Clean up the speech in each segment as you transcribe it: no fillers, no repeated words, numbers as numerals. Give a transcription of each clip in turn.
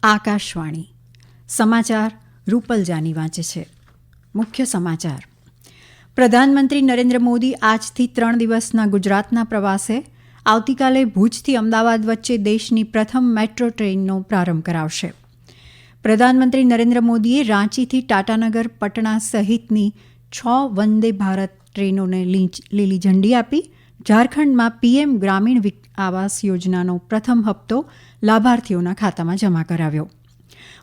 આકાશવાણી સમાચાર રૂપલ જાની વાંચે છે. મુખ્ય સમાચાર. પ્રધાનમંત્રી નરેન્દ્ર મોદી આજથી 3 દિવસના ગુજરાતના પ્રવાસે આવતીકાલે ભુજથી અમદાવાદ વચ્ચે દેશની પ્રથમ મેટ્રો ટ્રેનનો પ્રારંભ કરાવશે. પ્રધાનમંત્રી નરેન્દ્ર મોદીએ રાંચીથી ટાટાનગર પટણા સહિતની 6 વંદે ભારત ટ્રેનોને લીલી ઝંડી આપી. ઝારખંડમાં પીએમ ગ્રામીણ આવાસ યોજનાનો પ્રથમ હપ્તો લાભાર્થીઓના ખાતામાં જમા કરાવ્યો.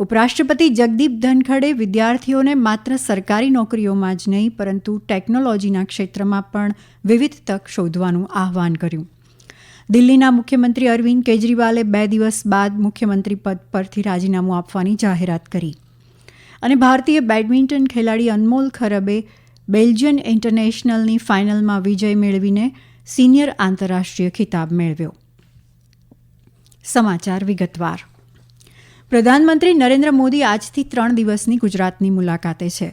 ઉપરાષ્ટ્રપતિ જગદીપ ધનખડે વિદ્યાર્થીઓને માત્ર સરકારી નોકરીઓમાં જ નહીં પરંતુ ટેકનોલોજીના ક્ષેત્રમાં પણ વિવિધ તક શોધવાનું આહ્વાન કર્યું. દિલ્હીના મુખ્યમંત્રી અરવિંદ કેજરીવાલે 2 દિવસ બાદ મુખ્યમંત્રી પદ પરથી રાજીનામું આપવાની જાહેરાત કરી. અને ભારતીય બેડમિન્ટન ખેલાડી અનમોલ ખરબે બેલ્જિયન ઇન્ટરનેશનલની ફાઇનલમાં વિજય મેળવીને સિનિયર આંતરરાષ્ટ્રીય ખિતાબ મેળવ્યો. સમાચાર વિગતવાર. પ્રધાનમંત્રી નરેન્દ્ર મોદી આજથી 3 દિવસની ગુજરાતની મુલાકાતે છે.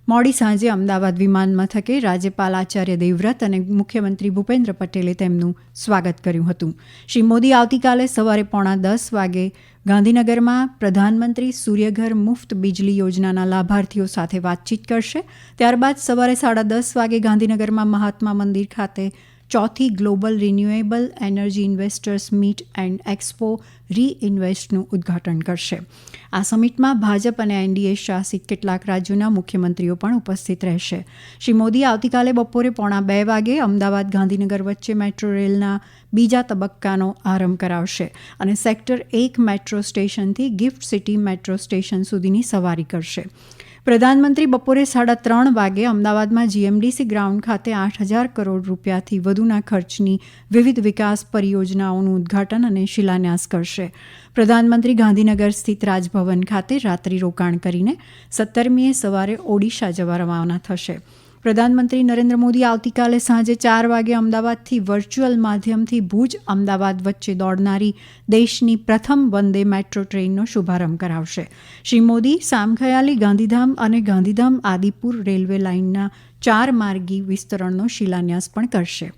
મોડી સાંજે અમદાવાદ વિમાન મથકે રાજ્યપાલ આચાર્ય દેવવ્રત અને મુખ્યમંત્રી ભૂપેન્દ્ર પટેલે તેમનું સ્વાગત કર્યું હતું. શ્રી મોદી આવતીકાલે સવારે 9:45 વાગે ગાંધીનગરમાં પ્રધાનમંત્રી સૂર્યઘર મુફ્ત બિજલી યોજનાના લાભાર્થીઓ સાથે વાતચીત કરશે. ત્યારબાદ સવારે 10:30 વાગે ગાંધીનગરમાં મહાત્મા મંદિર ખાતે 4th global renewable energy investors meet and expo રીઇન્વેસ્ટનું ઉદ્ઘાટન કરશે. આ સમિટમાં ભાજપ અને એનડીએ શાસિત કેટલાક રાજ્યોના મુખ્યમંત્રીઓ પણ ઉપસ્થિત રહેશે. શ્રી મોદી આવતીકાલે બપોરે 1:45 વાગે અમદાવાદ ગાંધીનગર વચ્ચે મેટ્રો રેલના બીજા તબક્કાનો આરંભ કરાવશે અને સેક્ટર 1 મેટ્રો સ્ટેશનથી ગિફ્ટ સિટી મેટ્રો સ્ટેશન સુધીની સવારી કરશે. પ્રધાનમંત્રી બપોરે 3:30 વાગે અમદાવાદમાં જીએમડીસી ગ્રાઉન્ડ ખાતે 8,000 કરોડ રૂપિયાથી વધુના ખર્ચની વિવિધ વિકાસ પરિયોજનાઓનું ઉદ્ઘાટન અને શિલાન્યાસ કરશે. પ્રધાનમંત્રી ગાંધીનગર સ્થિત રાજભવન ખાતે રાત્રિ રોકાણ કરીને 17મીએ સવારે ઓડિશા જવા રવાના થશે. પ્રધાનમંત્રી નરેન્દ્ર મોદી આવતીકાલે સાંજે 4 વાગે અમદાવાદથી વર્ચ્યુઅલ માધ્યમથી ભુજ અમદાવાદ વચ્ચે દોડનારી દેશની પ્રથમ વંદે મેટ્રો ટ્રેનનો શુભારંભ કરાવશે. શ્રી મોદી સામખયાલી ગાંધીધામ અને ગાંધીધામ આદિપુર રેલવે લાઇનના 4 માર્ગી વિસ્તરણનો શિલાન્યાસ પણ કરશે.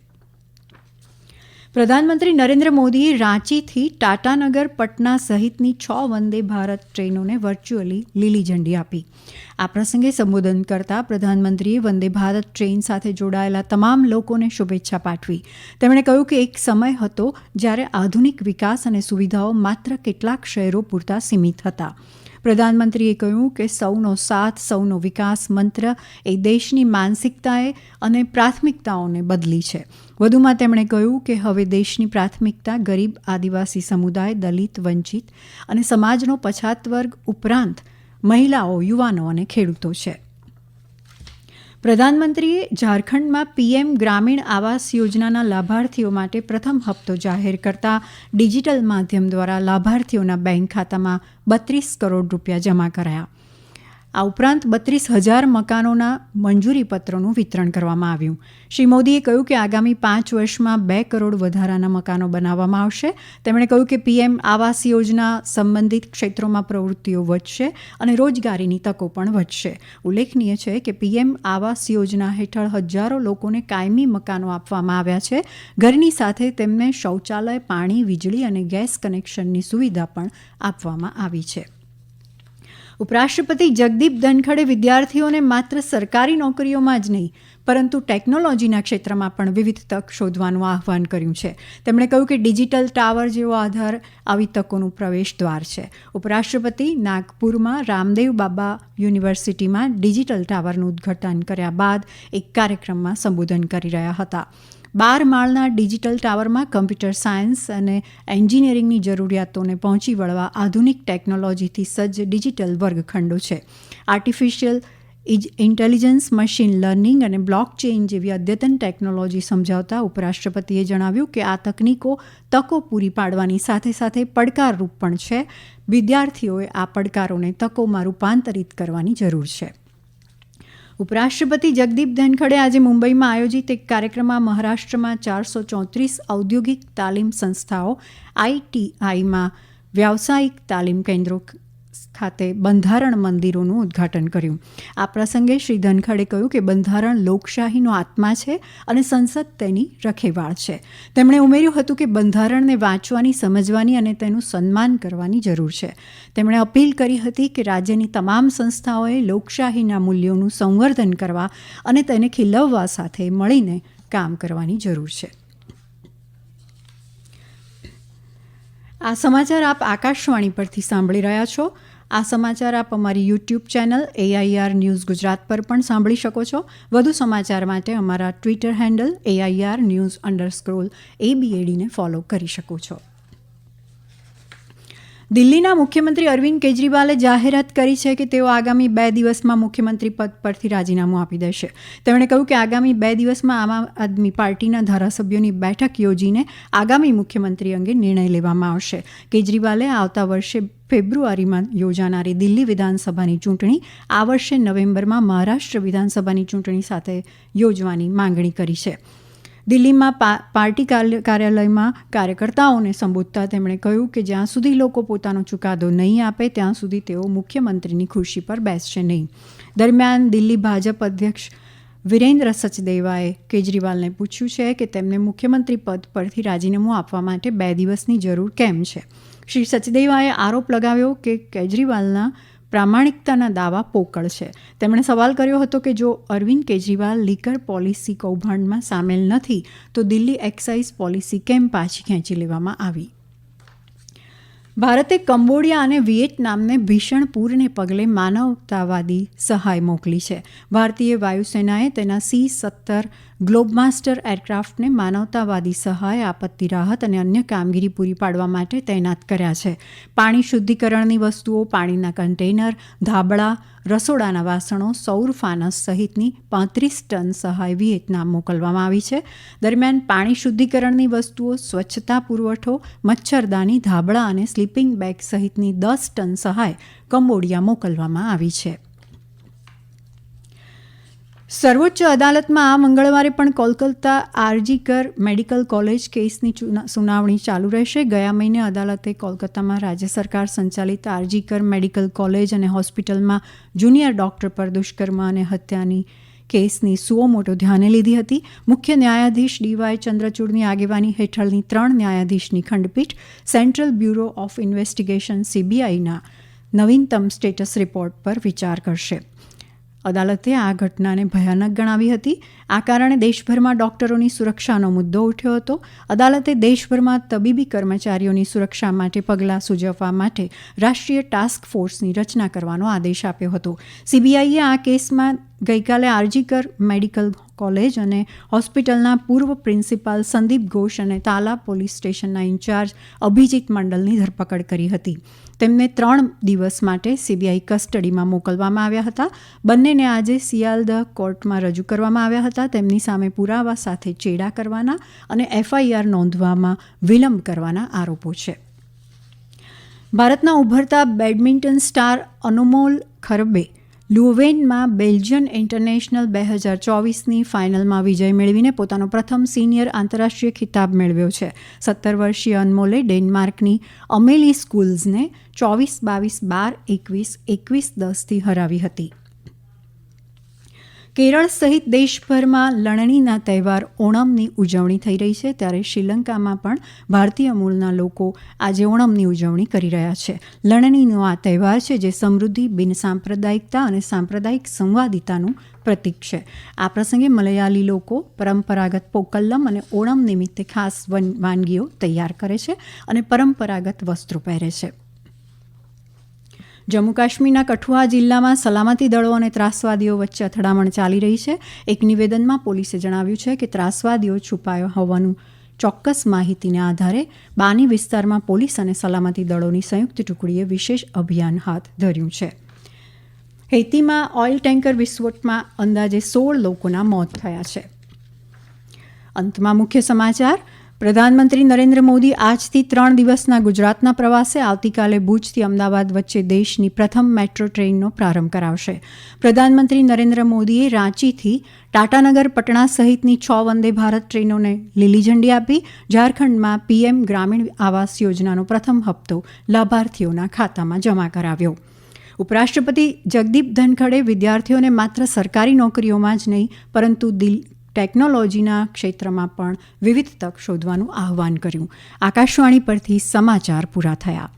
પ્રધાનમંત્રી નરેન્દ્ર મોદીએ રાંચીથી ટાટાનગર પટના સહિતની 6 વંદે ભારત ટ્રેનોને વર્ચ્યુઅલી લીલી ઝંડી આપી. આ પ્રસંગે સંબોધન કરતા પ્રધાનમંત્રીએ વંદે ભારત ટ્રેન સાથે જોડાયેલા તમામ લોકોને શુભેચ્છા પાઠવી. તેમણે કહ્યું કે એક સમય હતો જ્યારે આધુનિક વિકાસ અને સુવિધાઓ માત્ર કેટલાક શહેરો પૂરતા સીમિત હતા. પ્રધાનમંત્રીએ કહ્યું કે સૌનો સાથ સૌનો વિકાસ મંત્ર એ દેશની માનસિકતાએ અને પ્રાથમિકતાઓને બદલી છે. વધુમાં તેમણે કહ્યું કે હવે દેશની પ્રાથમિકતા ગરીબ આદિવાસી સમુદાય, દલિત, વંચિત અને સમાજનો પછાત વર્ગ ઉપરાંત મહિલાઓ, યુવાનો અને ખેડૂતો છે. પ્રધાનમંત્રીએ ઝારખંડમાં પીએમ ગ્રામીણ આવાસ યોજનાના લાભાર્થીઓ માટે પ્રથમ હપ્તો જાહેર કરતા ડિજિટલ માધ્યમ દ્વારા લાભાર્થીઓના બેંક ખાતામાં 32 કરોડ રૂપિયા જમા કરાયા. આ ઉપરાંત 32,000 મકાનોના મંજૂરીપત્રોનું વિતરણ કરવામાં આવ્યું. શ્રી મોદીએ કહ્યું કે આગામી 5 વર્ષમાં 2 કરોડ વધારાના મકાનો બનાવવામાં આવશે. તેમણે કહ્યું કે પીએમ આવાસ યોજના સંબંધિત ક્ષેત્રોમાં પ્રવૃત્તિઓ વધશે અને રોજગારીની તકો પણ વધશે. ઉલ્લેખનીય છે કે પીએમ આવાસ યોજના હેઠળ હજારો લોકોને કાયમી મકાનો આપવામાં આવ્યા છે. ઘરની સાથે તેમને શૌચાલય, પાણી, વીજળી અને ગેસ કનેક્શનની સુવિધા પણ આપવામાં આવી છે. ઉપરાષ્ટ્રપતિ જગદીપ ધનખડે વિદ્યાર્થીઓને માત્ર સરકારી નોકરીઓમાં જ નહીં પરંતુ ટેકનોલોજીના ક્ષેત્રમાં પણ વિવિધ તક શોધવાનું આહ્વાન કર્યું છે. તેમણે કહ્યું કે ડિજિટલ ટાવર જેવો આધાર આવી તકોનું પ્રવેશ દ્વાર છે. ઉપરાષ્ટ્રપતિ નાગપુરમાં રામદેવ બાબા યુનિવર્સિટીમાં ડિજિટલ ટાવરનું ઉદ્ઘાટન કર્યા બાદ એક કાર્યક્રમમાં સંબોધન કરી રહ્યા હતા. 12 માળના ડિજિટલ ટાવરમાં કમ્પ્યુટર સાયન્સ અને એન્જિનિયરિંગની જરૂરિયાતોને પહોંચી વળવા આધુનિક ટેકનોલોજીથી સજ્જ ડિજિટલ વર્ગખંડો છે. આર્ટિફિશિયલ ઇન્ટેલિજન્સ, મશીન લર્નિંગ અને બ્લોકચેઇન જેવી અદ્યતન ટેકનોલોજી સમજાવતા ઉપરાષ્ટ્રપતિએ જણાવ્યું કે આ તકનીકો તકો પૂરી પાડવાની સાથે સાથે પડકારરૂપ પણ છે. વિદ્યાર્થીઓએ આ પડકારોને તકોમાં રૂપાંતરિત કરવાની જરૂર છે. ઉપરાષ્ટ્રપતિ જગદીપ ધનખડે આજે મુંબઈમાં આયોજિત એક કાર્યક્રમમાં મહારાષ્ટ્રમાં 434 ઔદ્યોગિક તાલીમ સંસ્થાઓ આઈટીઆઈમાં વ્યાવસાયિક તાલીમ કેન્દ્રો ખાતે બંધારણ મંદિરોનું ઉદ્ઘાટન કર્યું. આ પ્રસંગે શ્રી ધનખડે કહ્યું કે બંધારણ લોકશાહીનો આત્મા છે અને સંસદ તેની રખેવાળ છે. તેમણે ઉમેર્યું હતું કે બંધારણને વાંચવાની, સમજવાની અને તેનું સન્માન કરવાની જરૂર છે. તેમણે અપીલ કરી હતી કે રાજ્યની તમામ સંસ્થાઓએ લોકશાહીના મૂલ્યોનું સંવર્ધન કરવા અને તેને ખીલવવા સાથે મળીને કામ કરવાની જરૂર છે. આ સમાચાર આપ આકાશવાણી પરથી સાંભળી રહ્યા છો. આ સમાચાર આપ અમારી YouTube channel AIR news Gujarat પર પણ સાંભળી શકો છો. વધુ સમાચાર માટે અમારા ટ્વિટર હેન્ડલ AIR_news_ABAD ને ફોલો કરી શકો છો. દિલ્હીના મુખ્યમંત્રી અરવિંદ કેજરીવાલે જાહેરાત કરી છે કે તેઓ આગામી 2 દિવસમાં મુખ્યમંત્રી પદ પરથી રાજીનામું આપી દેશે. તેમણે કહ્યું કે આગામી 2 દિવસમાં આમ આદમી પાર્ટીના ધારાસભ્યોની બેઠક યોજીને આગામી મુખ્યમંત્રી અંગે નિર્ણય લેવામાં આવશે. કેજરીવાલે આવતા વર્ષે ફેબ્રુઆરીમાં યોજાનારી દિલ્હી વિધાનસભાની ચૂંટણી આ વર્ષે નવેમ્બરમાં મહારાષ્ટ્ર વિધાનસભાની ચૂંટણી સાથે યોજવાની માંગણી કરી છે. દિલ્હીમાં પાર્ટી કાર્યાલયમાં કાર્યકર્તાઓને સંબોધતા તેમણે કહ્યું કે જ્યાં સુધી લોકો પોતાનો ચુકાદો નહીં આપે ત્યાં સુધી તેઓ મુખ્યમંત્રીની ખુરશી પર બેસશે નહીં. દરમિયાન દિલ્હી ભાજપ અધ્યક્ષ વિરેન્દ્ર સચદેવાએ કેજરીવાલને પૂછ્યું છે કે તેમને મુખ્યમંત્રી પદ પરથી રાજીનામું આપવા માટે 2 દિવસની જરૂર કેમ છે. શ્રી સચદેવાએ આરોપ લગાવ્યો કે કેજરીવાલના પ્રામાણિકતાના દાવા પોકળ છે. તેમણે સવાલ કર્યો હતો કે જો અરવિંદ કેજરીવાલ લીકર પોલિસી કૌભાંડમાં સામેલ નથી તો દિલ્હી એક્સાઇઝ પોલિસી કેમ પાછી ખેંચી લેવામાં આવી. ભારતે કંબોડિયા અને વિયેટનામને ભીષણ પૂરને પગલે માનવતાવાદી સહાય મોકલી છે. ભારતીય વાયુસેનાએ તેના C-17 ગ્લોબમાસ્ટર એરક્રાફ્ટને માનવતાવાદી સહાય, આપત્તિ રાહત અને અન્ય કામગીરી પૂરી પાડવા માટે તૈનાત કર્યા છે. પાણી શુદ્ધિકરણની વસ્તુઓ, પાણીના કન્ટેનર, ધાબળા, રસોડાના વાસણો, સૌર ફાનસ સહિતની 35 ટન સહાય વિયેતનામ મોકલવામાં આવી છે. દરમિયાન પાણી શુદ્ધિકરણની વસ્તુઓ, સ્વચ્છતા પુરવઠો, મચ્છરદાની, ધાબળા અને સ્લીપિંગ બેગ સહિતની 10 ટન સહાય કંબોડિયા મોકલવામાં આવી છે. સર્વોચ્ચ અદાલતમાં આ મંગળવારે પણ કોલકાતા આરજીકર મેડિકલ કોલેજ કેસની સુનાવણી ચાલુ રહેશે. ગયા મહિને અદાલતે કોલકાતામાં રાજ્ય સરકાર સંચાલિત આરજીકર મેડિકલ કોલેજ અને હોસ્પિટલમાં જુનિયર ડોક્ટર પર દુષ્કર્મ અને હત્યાની કેસની સુઓ મોટો ધ્યાને લીધી હતી. મુખ્ય ન્યાયાધીશ DY ચંદ્રચૂડની આગેવાની હેઠળની 3 ન્યાયાધીશની ખંડપીઠ સેન્ટ્રલ બ્યુરો ઓફ ઇન્વેસ્ટિગેશન CBIના નવીનતમ સ્ટેટસ રિપોર્ટ પર વિચાર કરશે. અદાલતે આ ઘટનાને ભયાનક ગણાવી હતી. આ કારણે દેશભરમાં ડોક્ટરોની સુરક્ષાનો મુદ્દો ઉઠ્યો હતો. અદાલતે દેશભરમાં તબીબી કર્મચારીઓની સુરક્ષા માટે પગલાં સૂચવવા માટે રાષ્ટ્રીય ટાસ્ક ફોર્સની રચના કરવાનો આદેશ આપ્યો હતો. CBIએ આ કેસમાં ગઈકાલે આરજીકર મેડિકલ કોલેજ અને હોસ્પિટલના પૂર્વ પ્રિન્સિપાલ સંદીપ ઘોષ અને તાલા પોલીસ સ્ટેશનના ઇન્ચાર્જ અભિજીત મંડલની ધરપકડ કરી હતી. તેમને 3 દિવસ માટે CBI કસ્ટડીમાં મોકલવામાં આવ્યા હતા. બંનેને આજે સિયાલદહ કોર્ટમાં રજૂ કરવામાં આવ્યા હતા. તેમની સામે પુરાવા સાથે ચેડા કરવાના અને FIR નોંધવામાં વિલંબ કરવાના આરોપો છે. ભારતના ઉભરતા બેડમિન્ટન સ્ટાર અનમોલ ખરબે લ્યુવેનમાં બેલ્જિયન ઇન્ટરનેશનલ 2024ની ફાઇનલમાં વિજય મેળવીને પોતાનો પ્રથમ સિનિયર આંતરરાષ્ટ્રીય ખિતાબ મેળવ્યો છે. 17 વર્ષીય અનમોલે ડેનમાર્કની અમેલી સ્કુલ્સને 24-22, 12-21, 21-10થી હરાવી હતી. કેરળ સહિત દેશભરમાં લણણીના તહેવાર ઓણમની ઉજવણી થઈ રહી છે. ત્યારે શ્રીલંકામાં પણ ભારતીય મૂળના લોકો આજે ઓણમની ઉજવણી કરી રહ્યા છે. લણણીનો આ તહેવાર છે જે સમૃદ્ધિ, બિનસાંપ્રદાયિકતા અને સાંપ્રદાયિક સંવાદિતાનું પ્રતીક છે. આ પ્રસંગે મલયાલી લોકો પરંપરાગત પોકલ્લમ અને ઓણમ નિમિત્તે ખાસ વાનગીઓ તૈયાર કરે છે અને પરંપરાગત વસ્ત્રો પહેરે છે. જમ્મુ કાશ્મીરના કઠુઆ જિલ્લામાં સલામતી દળો અને ત્રાસવાદીઓ વચ્ચે અથડામણ ચાલી રહી છે. એક નિવેદનમાં પોલીસે જણાવ્યું છે કે ત્રાસવાદીઓ છુપાયો હોવાનું ચોક્કસ માહિતીને આધારે બાની વિસ્તારમાં પોલીસ અને સલામતી દળોની સંયુક્ત ટુકડીએ વિશેષ અભિયાન હાથ ધર્યું છે. હૈતીમાં ઓઇલ ટેન્કર વિસ્ફોટમાં અંદાજે 16 લોકોના મોત થયા છે. અંતમાં મુખ્ય સમાચાર. પ્રધાનમંત્રી નરેન્દ્ર મોદી આજથી 3 દિવસના ગુજરાતના પ્રવાસે આવતીકાલે ભુજથી અમદાવાદ વચ્ચે દેશની પ્રથમ મેટ્રો ટ્રેનનો પ્રારંભ કરાવશે. પ્રધાનમંત્રી નરેન્દ્ર મોદીએ રાંચીથી ટાટાનગર, પટણા સહિતની 6 વંદે ભારત ટ્રેનોને લીલી ઝંડી આપી. ઝારખંડમાં PM ગ્રામીણ આવાસ યોજનાનો પ્રથમ હપ્તો લાભાર્થીઓના ખાતામાં જમા કરાવ્યો. ઉપરાષ્ટ્રપતિ જગદીપ ધનખડે વિદ્યાર્થીઓને માત્ર સરકારી નોકરીઓમાં જ નહીં પરંતુ ટેકનોલોજીના ક્ષેત્રમાં પણ વિવિધ તક શોધવાનું આહ્વાન કર્યું. આકાશવાણી પરથી સમાચાર પૂરા થયા.